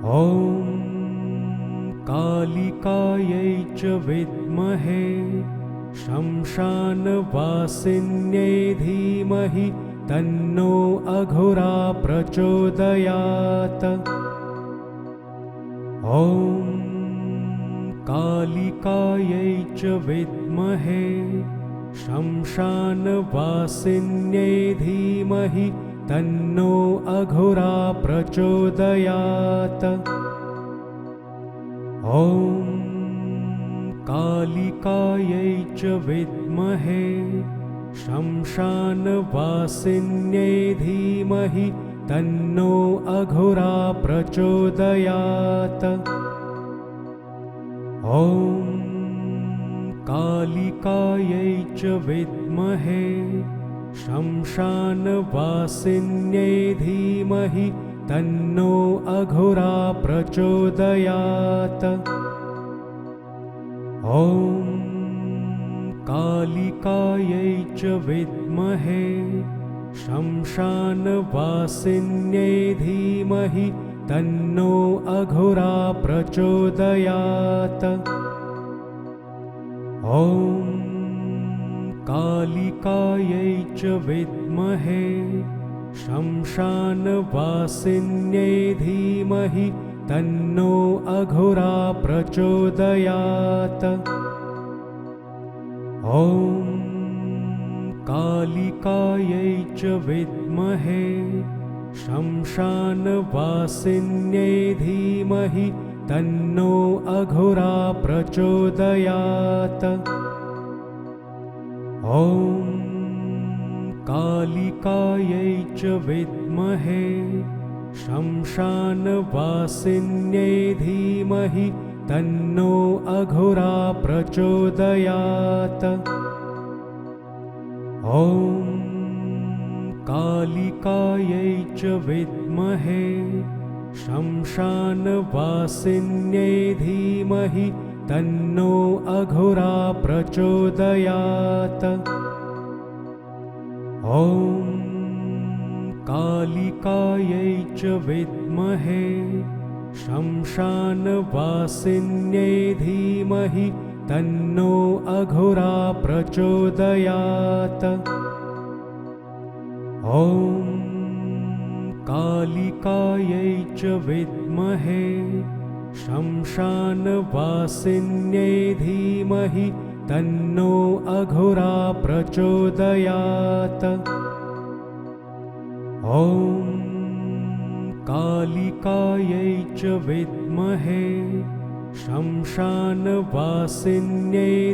ॐ कालिकायै च विद्महे शमशानवासिन्यै धीमहि तन्नो अघोरा प्रचोदयात्। ॐ कालिकायै च विद्महे शमशानवासिन्यै धीमहि तन्नो अघोरा प्रचोदयात्। ॐ कालिकायै च विद्महे शमशानवासिन्यै धीमहि तन्नो अघोरा प्रचोदयात्। ॐ कालिकायै च विद्महे शमशानवासिन्यै धीमहि तन्नो अघोरा प्रचोदयात्। ॐ कालिकायै च विद्महे शमशानवासिन्यै धीमहि तन्नो अघोरा प्रचोदयात्। ॐ कालिकायै च विद्महे शमशानवासिन्यै धीमहि तन्नो अघोरा प्रचोदयात्। ॐ कालिकायै च विद्महे शमशानवासिन्यै धीमहि तन्नो अघोरा प्रचोदयात्। ॐ कालिकायै च विद्महे शमशानवासिन्यै धीमहि तन्नो अघोरा प्रचोदयात्। ॐ कालिकायै च विद्महे शमशानवासिन्यै धीमहि तन्नो अघोरा प्रचोदयात्। ॐ कालिकायै च विद्महे शमशानवासिन्यै धीमहि तन्नो अघोरा प्रचोदयात्। ॐ कालिकायै च विद्महे शमशानवासिन्यै धीमहि तन्नो अघोरा प्रचोदयात्। ॐ कालिकायै च विद्महे शमशानवासिन्यै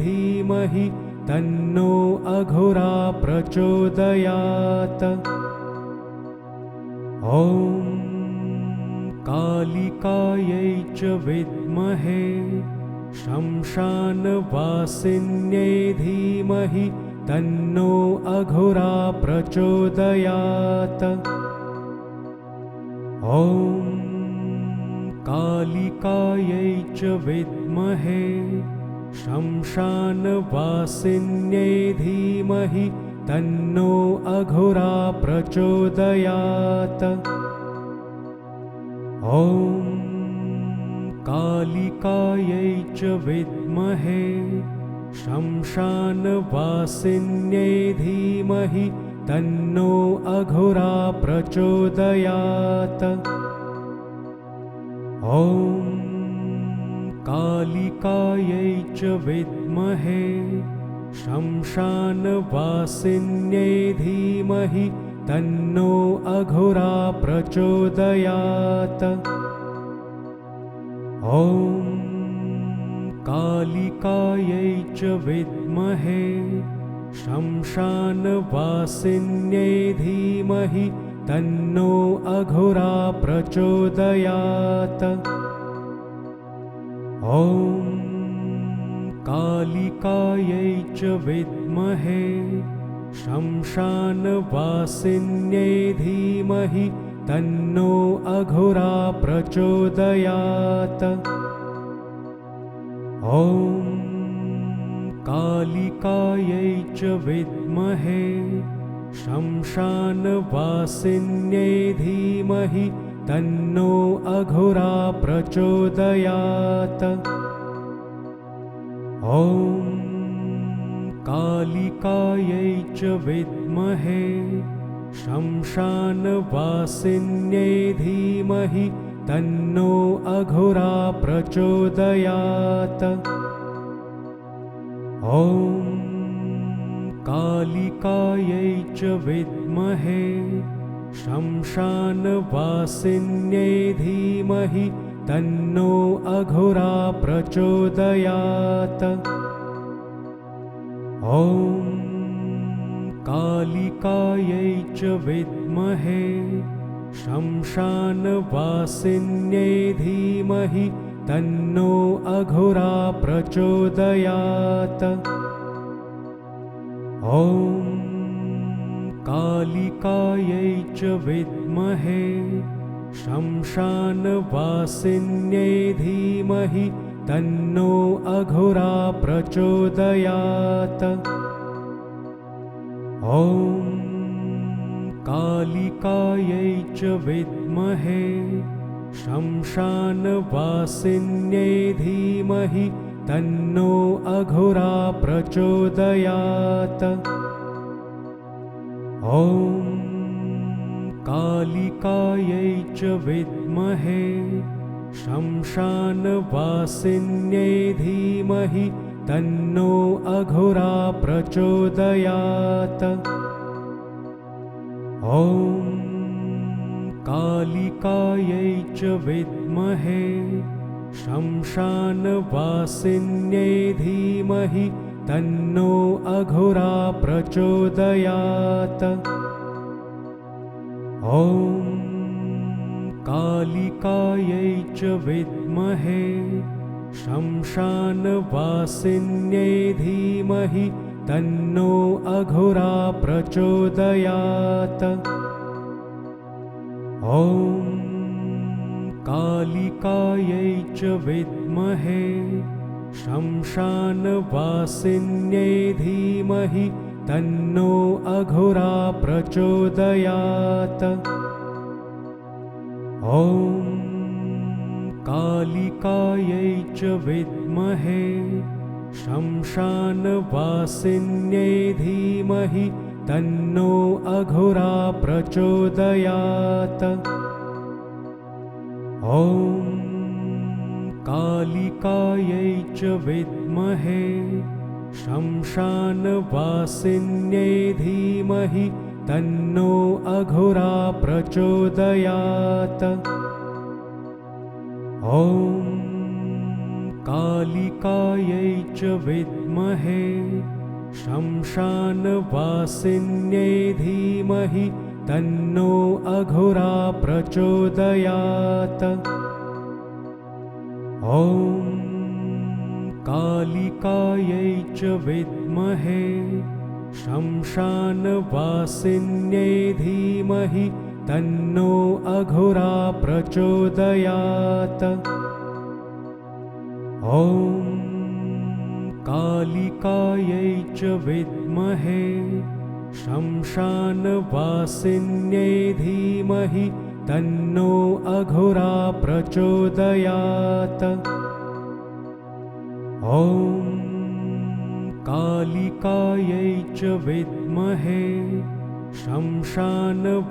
धीमहि तन्नो अघोरा प्रचोदयात्। ॐ कालिकायै च विद्महे शमशानवासिन्यै धीमहि तन्नो अघोरा प्रचोदयात्। ॐ कालिकायै च विद्महे शमशानवासिन्यै धीमहि तन्नो अघोरा प्रचोदयात्। ॐ कालिकायै च विद्महे शमशानवासिन्यै धीमहि तन्नो अघोरा प्रचोदयात्। ॐ कालिकायै च विद्महे शमशानवासिन्यै धीमहि तन्नो अघोरा प्रचोदयात्। ॐ कालिकायै च विद्महे शमशानवासिन्यै धीमहि तन्नो अघोरा प्रचोदयात्। ॐ कालिकायै च विद्महे शमशानवासिन्यै धीमहि तन्नो अघोरा प्रचोदयात्। ॐ कालिकायै च विद्महे शमशानवासिन्यै धीमहि तन्नो अघोरा प्रचोदयात्। ॐ कालिकायै च विद्महे श्मशानवासिन्यै धीमहि तन्नो अघोरा प्रचोदयात्। ॐ कालिकायै च विद्महे श्मशानवासिन्यै धीमहि तन्नो अघोरा प्रचोदयात्। ॐ कालिकायै च विद्महे श्मशानवासिन्यै धीमहि तन्नो अघोरा प्रचोदयात्। ॐ कालिकायै च विद्महे श्मशानवासिन्यै धीमहि तन्नो अघोरा प्रचोदयात्। ॐ कालिकायै च विद्महे श्मशानवासिन्यै धीमहि तन्नो अघोरा प्रचोदयात्। ॐ कालिकायै च विद्महे श्मशानवासिन्यै धीमहि तन्नो अघोरा प्रचोदयात्। ॐ कालिकायै च विद्महे श्मशानवासिन्यै धीमहि तन्नो अघोरा प्रचोदयात्। ॐ कालिकायै च विद्महे श्मशानवासिन्यै धीमहि तन्नो अघोरा प्रचोदयात्। ॐ कालिकायै च विद्महे श्मशानवासिन्यै धीमहि तन्नो अघोरा प्रचोदयात्। ॐ कालिकायै च विद्महे श्मशानवासिन्यै धीमहि तन्नो अघोरा प्रचोदयात्। ॐ कालिकायै च विद्महे श्मशानवासिन्यै धीमहि तन्नो अघोरा प्रचोदयात्। ॐ कालिकायै च विद्महे श्मशानवासिन्यै धीमहि तन्नो अघोरा प्रचोदयात्। ॐ कालिकायै च विद्महे श्मशानवासिन्यै धीमहि तन्नो अघोरा प्रचोदयात्। ॐ कालिकायै च विद्महे श्मशानवासिन्यै धीमहि तन्नो अघोरा प्रचोदयात्। ॐ कालिकायै च विद्महे श्मशानवासिन्यै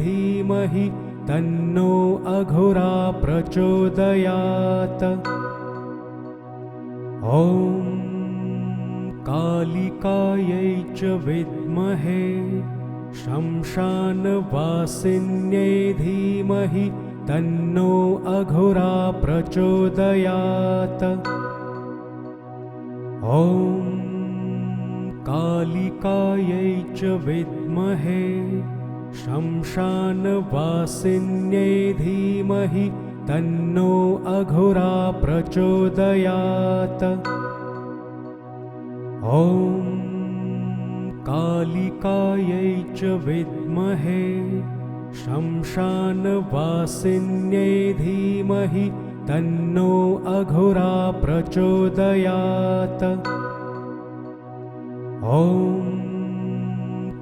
धीमहि तन्नो अघोरा प्रचोदयात्। ॐ कालिकायै च विद्महे श्मशानवासिन्यै धीमहि तन्नो अघोरा प्रचोदयात्। ॐ कालिकायै च विद्महे श्मशानवासिन्यै धीमहि तन्नो अघोरा प्रचोदयात्। ॐ कालिकायै च विद्महे श्मशानवासिन्यै धीमहि तन्नो अघोरा प्रचोदयात्। ॐ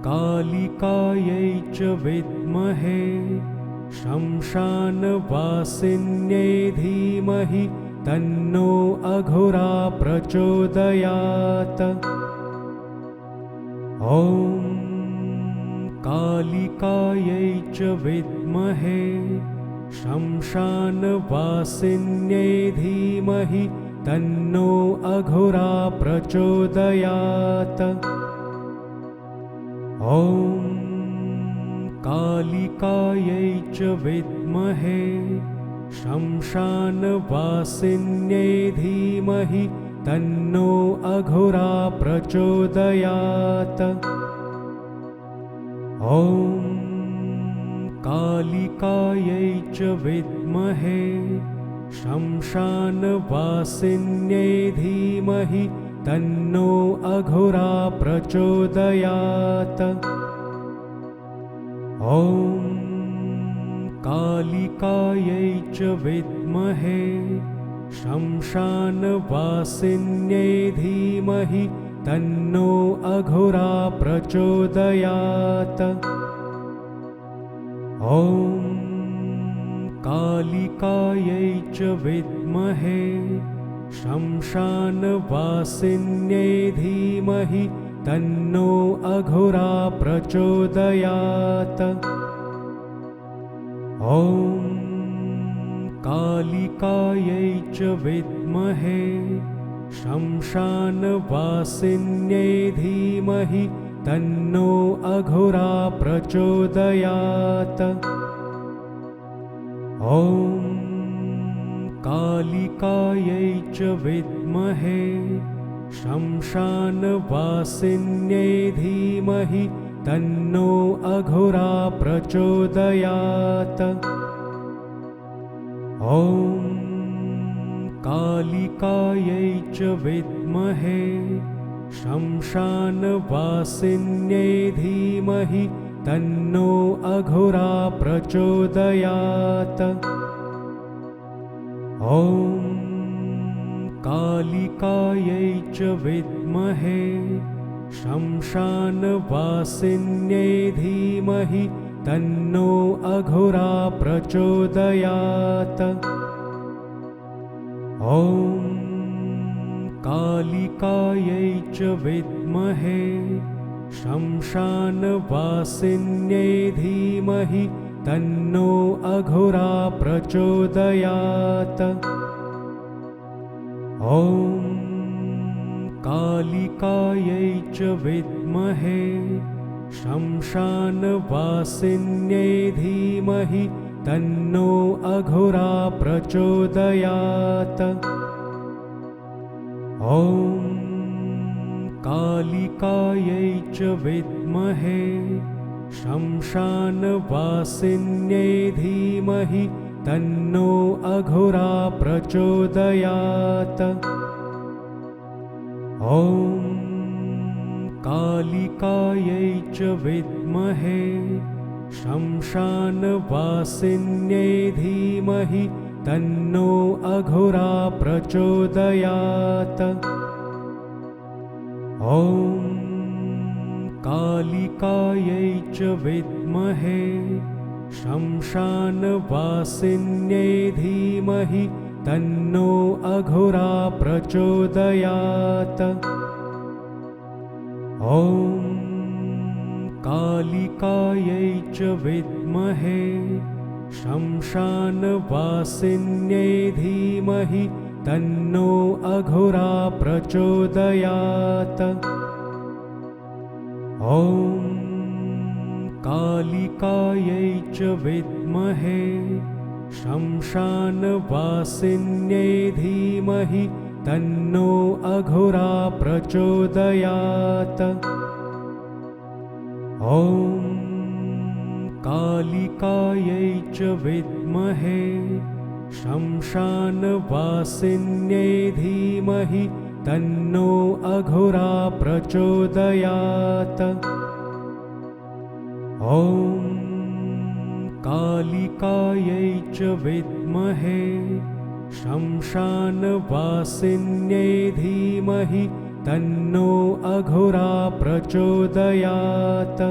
कालिकायै च विद्महे शमशानवासिन्यै धीमहि तन्नो अघोरा प्रचोदयात्। ॐ कालिकायै च विद्महे शमशानवासिन्यै धीमहि तन्नो अघोरा प्रचोदयात्। ॐ कालिकायै च विद्महे शमशानवासिन्यै धीमहि तन्नो अघोरा प्रचोदयात्। ॐ कालिकायै च विद्महे शमशानवासिन्यै धीमहि तन्नो अघोरा प्रचोदयात्। ॐ कालिकायै च विद्महे शमशानवासिन्यै धीमहि तन्नो अघोरा प्रचोदयात्। ॐ कालिकायै च विद्महे शमशानवासिन्यै धीमहि तन्नो अघोरा प्रचोदयात्। ॐ कालिकायै च विद्महे शमशानवासिन्यै धीमहि तन्नो अघोरा प्रचोदयात्। ॐ कालिकायै च विद्महे शमशानवासिन्यै धीमहि तन्नो अघोरा प्रचोदयात्। ॐ कालिकायै च विद्महे शमशानवासिन्यै धीमहि तन्नो अघोरा प्रचोदयात्। ॐ कालिकायै च विद्महे शमशानवासिन्यै धीमहि तन्नो अघोरा प्रचोदयात्। ॐ कालिकायै च विद्महे शमशानवासिन्यै धीमहि तन्नो अघोरा प्रचोदयात्। ॐ कालिकायै च विद्महे शमशानवासिन्यै धीमहि तन्नो अघोरा प्रचोदयात्। ॐ कालिकायै च विद्महे शमशानवासिन्यै धीमहि तन्नो अघोरा प्रचोदयात्। ॐ कालिकायै च विद्महे शमशानवासिन्यै धीमहि तन्नो अघोरा प्रचोदयात्। ॐ कालिकायै च विद्महे शमशानवासिन्यै धीमहि तन्नो अघोरा प्रचोदयात्। ॐ कालिकायै च विद्महे शमशानवासिन्यै धीमहि तन्नो अघोरा प्रचोदयात्। ॐ कालिकायै च विद्महे शमशानवासिन्यै धीमहि तन्नो अघोरा प्रचोदयात्। ॐ कालिकायै च विद्महे शमशानवासिन्यै धीमहि तन्नो अघोरा प्रचोदयात्। ॐ कालिकायै च विद्महे शमशानवासिन्यै धीमहि तन्नो अघोरा प्रचोदयात्।